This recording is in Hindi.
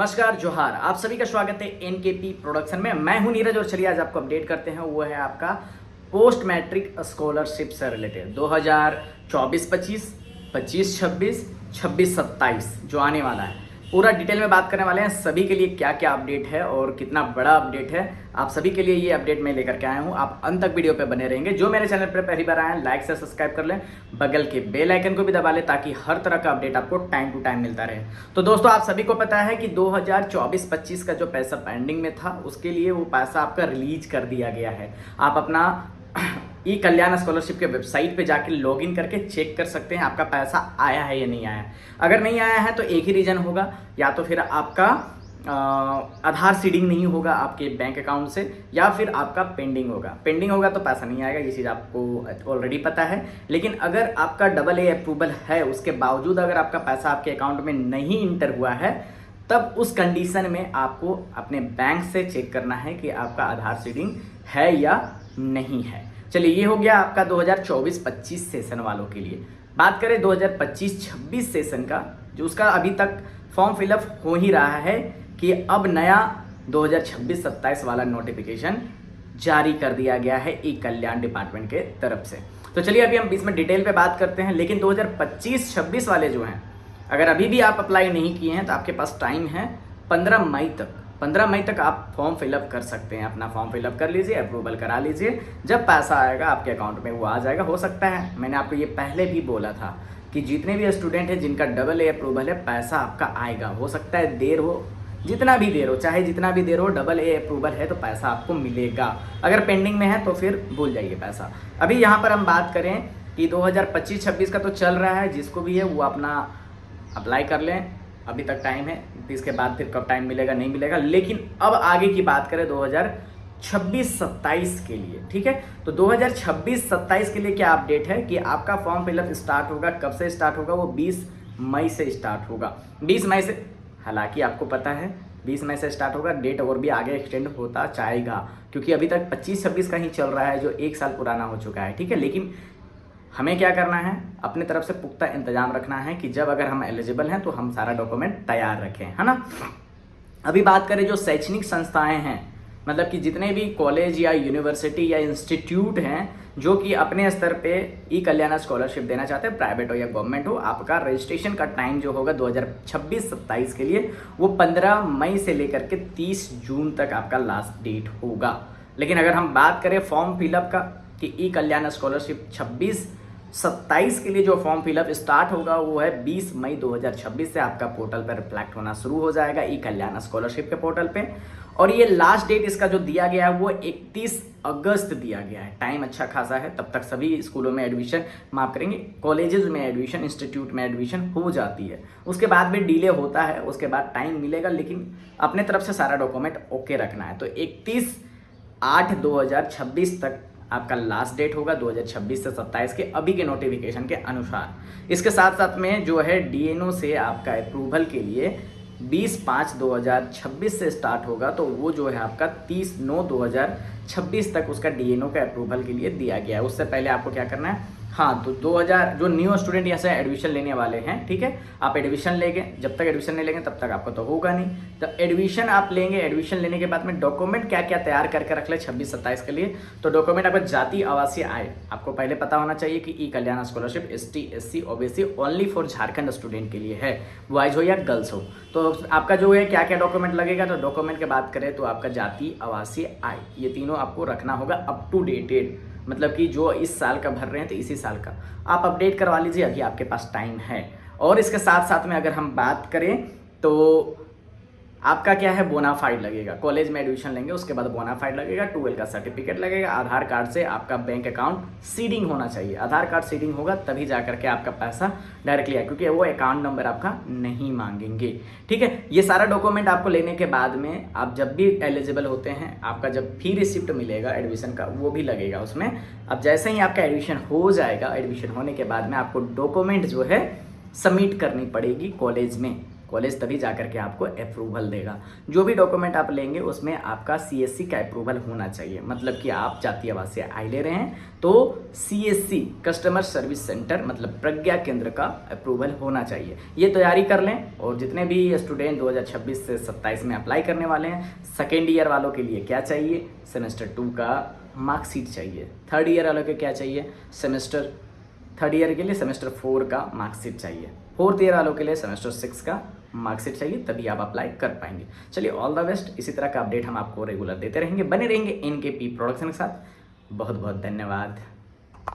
नमस्कार जोहार, आप सभी का स्वागत है एनकेपी प्रोडक्शन में। मैं हूं नीरज और चलिए आज आपको अपडेट करते हैं। वो है आपका पोस्ट मैट्रिक स्कॉलरशिप से रिलेटेड 2024-25, 25-26, 26-27 जो आने वाला है, पूरा डिटेल में बात करने वाले हैं। सभी के लिए क्या क्या अपडेट है और कितना बड़ा अपडेट है, आप सभी के लिए ये अपडेट मैं लेकर के आया हूँ। आप अंत तक वीडियो पे बने रहेंगे। जो मेरे चैनल पर पहली बार आए हैं, लाइक से सब्सक्राइब कर लें, बगल के बेल आइकन को भी दबा लें ताकि हर तरह का अपडेट आपको टाइम टू टाइम मिलता रहे। तो दोस्तों, आप सभी को पता है कि 2024-25 का जो पैसा पेंडिंग में था, उसके लिए वो पैसा आपका रिलीज कर दिया गया है। आप अपना ई कल्याण स्कॉलरशिप के वेबसाइट पे जाके लॉगिन करके चेक कर सकते हैं आपका पैसा आया है या नहीं आया है। अगर नहीं आया है तो एक ही रीजन होगा, या तो फिर आपका आधार सीडिंग नहीं होगा आपके बैंक अकाउंट से, या फिर आपका पेंडिंग होगा। पेंडिंग होगा तो पैसा नहीं आएगा, ये चीज़ आपको ऑलरेडी पता है। लेकिन अगर आपका AA अप्रूवल है, उसके बावजूद अगर आपका पैसा आपके अकाउंट में नहीं इंटर हुआ है, तब उस कंडीशन में आपको अपने बैंक से चेक करना है कि आपका आधार सीडिंग है या नहीं है। चलिए, ये हो गया आपका 2024-25 सेशन वालों के लिए। बात करें 2025-26 सेशन का, जो उसका अभी तक फॉर्म फिलअप हो ही रहा है कि अब नया 2026-27 वाला नोटिफिकेशन जारी कर दिया गया है ई कल्याण डिपार्टमेंट के तरफ से। तो चलिए अभी हम इसमें डिटेल पे बात करते हैं। लेकिन 2025-26 वाले जो हैं, अगर अभी भी आप अप्लाई नहीं किए हैं तो आपके पास टाइम है 15 मई तक। 15 मई तक आप फॉर्म फिलअप कर सकते हैं। अपना फॉर्म फिलअप कर लीजिए, अप्रूवल करा लीजिए। जब पैसा आएगा आपके अकाउंट में वो आ जाएगा। हो सकता है, मैंने आपको ये पहले भी बोला था कि जितने भी स्टूडेंट हैं जिनका AA अप्रूवल है, पैसा आपका आएगा। हो सकता है देर हो, जितना भी देर हो, चाहे जितना भी देर हो, AA अप्रूवल है तो पैसा आपको मिलेगा। अगर पेंडिंग में है तो फिर भूल जाइए पैसा। अभी यहाँ पर हम बात करें कि 2025-26 का तो चल रहा है, जिसको भी है वो अपना अप्लाई कर लें, अभी तक टाइम है। इसके बाद फिर कब टाइम मिलेगा नहीं मिलेगा। लेकिन अब आगे की बात करें 2026-27 के लिए, ठीक है। तो 2026-27 के लिए क्या अपडेट है कि आपका फॉर्म फिलअप स्टार्ट होगा। कब से स्टार्ट होगा? वो 20 मई से स्टार्ट होगा। 20 मई से, हालांकि आपको पता है 20 मई से स्टार्ट होगा। डेट और भी आगे एक्सटेंड होता जाएगा, क्योंकि अभी तक 25-26 का ही चल रहा है, जो 1 साल पुराना हो चुका है, ठीक है। लेकिन हमें क्या करना है, अपने तरफ से पुख्ता इंतजाम रखना है कि जब अगर हम एलिजिबल हैं तो हम सारा डॉक्यूमेंट तैयार रखें, है ना। अभी बात करें जो शैक्षणिक संस्थाएं हैं, मतलब कि जितने भी कॉलेज या यूनिवर्सिटी या इंस्टीट्यूट हैं जो कि अपने स्तर पे ई कल्याण स्कॉलरशिप देना चाहते हैं, प्राइवेट हो या गवर्नमेंट हो, आपका रजिस्ट्रेशन का टाइम जो होगा 2026-27 के लिए, वो 15 मई से लेकर के 30 जून तक आपका लास्ट डेट होगा। लेकिन अगर हम बात करें फॉर्म फिलअप का कि ई कल्याण स्कॉलरशिप 26-27 के लिए जो फॉर्म फिलअप स्टार्ट होगा, वो है 20 मई 2026 से आपका पोर्टल पर रिफ्लेक्ट होना शुरू हो जाएगा, ई कल्याण स्कॉलरशिप के पोर्टल पे। और ये लास्ट डेट इसका जो दिया गया है वो 31 अगस्त दिया गया है। टाइम अच्छा खासा है, तब तक सभी स्कूलों में एडमिशन, माफ करेंगे, कॉलेजेस में एडमिशन, इंस्टीट्यूट में एडमिशन हो जाती है। उसके बाद भी डिले होता है, उसके बाद टाइम मिलेगा, लेकिन अपने तरफ से सारा डॉक्यूमेंट ओके रखना है। तो 31/8/2026 तक आपका लास्ट डेट होगा 2026 से 27 के अभी के नोटिफिकेशन के अनुसार। इसके साथ साथ में जो है DNO से आपका अप्रूवल के लिए 20/5/2026 से स्टार्ट होगा, तो वो जो है आपका 30/9/2026 तक उसका DNO का अप्रूवल के लिए दिया गया है। उससे पहले आपको क्या करना है, हाँ, तो 2000 जो न्यू स्टूडेंट यहाँ से एडमिशन लेने वाले हैं, ठीक है, आप एडमिशन लेंगे। जब तक एडमिशन नहीं लेंगे तब तक आपको तो होगा नहीं। तो एडमिशन आप लेंगे, एडमिशन लेने के बाद में डॉक्यूमेंट क्या क्या तैयार करके रख ले 26-27 के लिए। तो डॉक्यूमेंट आपका जाति आवासीय आय, आपको पहले पता होना चाहिए कि e Kalyan scholarship ST SC OBC only for Jharkhand student के लिए है, बॉयज हो या गर्ल्स हो। तो आपका जो है क्या क्या डॉक्यूमेंट लगेगा, तो डॉक्यूमेंट की बात करें तो आपका जाति आवासीय आय, ये तीनों आपको रखना होगा अप टू डेटेड, मतलब कि जो इस साल का भर रहे हैं तो इसी साल का आप अपडेट करवा लीजिए, अभी आपके पास टाइम है। और इसके साथ साथ में अगर हम बात करें तो आपका क्या है, बोनाफाइड लगेगा। कॉलेज में एडमिशन लेंगे उसके बाद बोनाफाइड लगेगा, 12 का सर्टिफिकेट लगेगा, आधार कार्ड से आपका बैंक अकाउंट सीडिंग होना चाहिए। आधार कार्ड सीडिंग होगा तभी जा करके आपका पैसा डायरेक्टली आए, क्योंकि वो अकाउंट नंबर आपका नहीं मांगेंगे, ठीक है। ये सारा डॉक्यूमेंट आपको लेने के बाद में आप जब भी एलिजिबल होते हैं, आपका जब फी रिसिप्ट मिलेगा एडमिशन का, वो भी लगेगा उसमें। अब जैसे ही आपका एडमिशन हो जाएगा, एडमिशन होने के बाद में आपको डॉक्यूमेंट जो है सबमिट करनी पड़ेगी कॉलेज में। कॉलेज तभी जा करके आपको अप्रूवल देगा। जो भी डॉक्यूमेंट आप लेंगे उसमें आपका CSC का अप्रूवल होना चाहिए, मतलब कि आप जातीय आवासीय आय ले रहे हैं तो CSC कस्टमर सर्विस सेंटर मतलब प्रज्ञा केंद्र का अप्रूवल होना चाहिए। ये तैयारी कर लें। और जितने भी स्टूडेंट 2026 से 27 में अप्लाई करने वाले हैं, सेकेंड ईयर वालों के लिए क्या चाहिए, सेमेस्टर 2 का मार्कशीट चाहिए। थर्ड ईयर वालों के क्या चाहिए, थर्ड ईयर के लिए सेमेस्टर 4 का मार्कशीट चाहिए। फोर्थ ईयर वालों के लिए सेमेस्टर 6 का मार्कशीट चाहिए, तभी आप अप्लाई कर पाएंगे। चलिए, ऑल द बेस्ट। इसी तरह का अपडेट हम आपको रेगुलर देते रहेंगे, बने रहेंगे NKP प्रोडक्शन के साथ। बहुत बहुत धन्यवाद।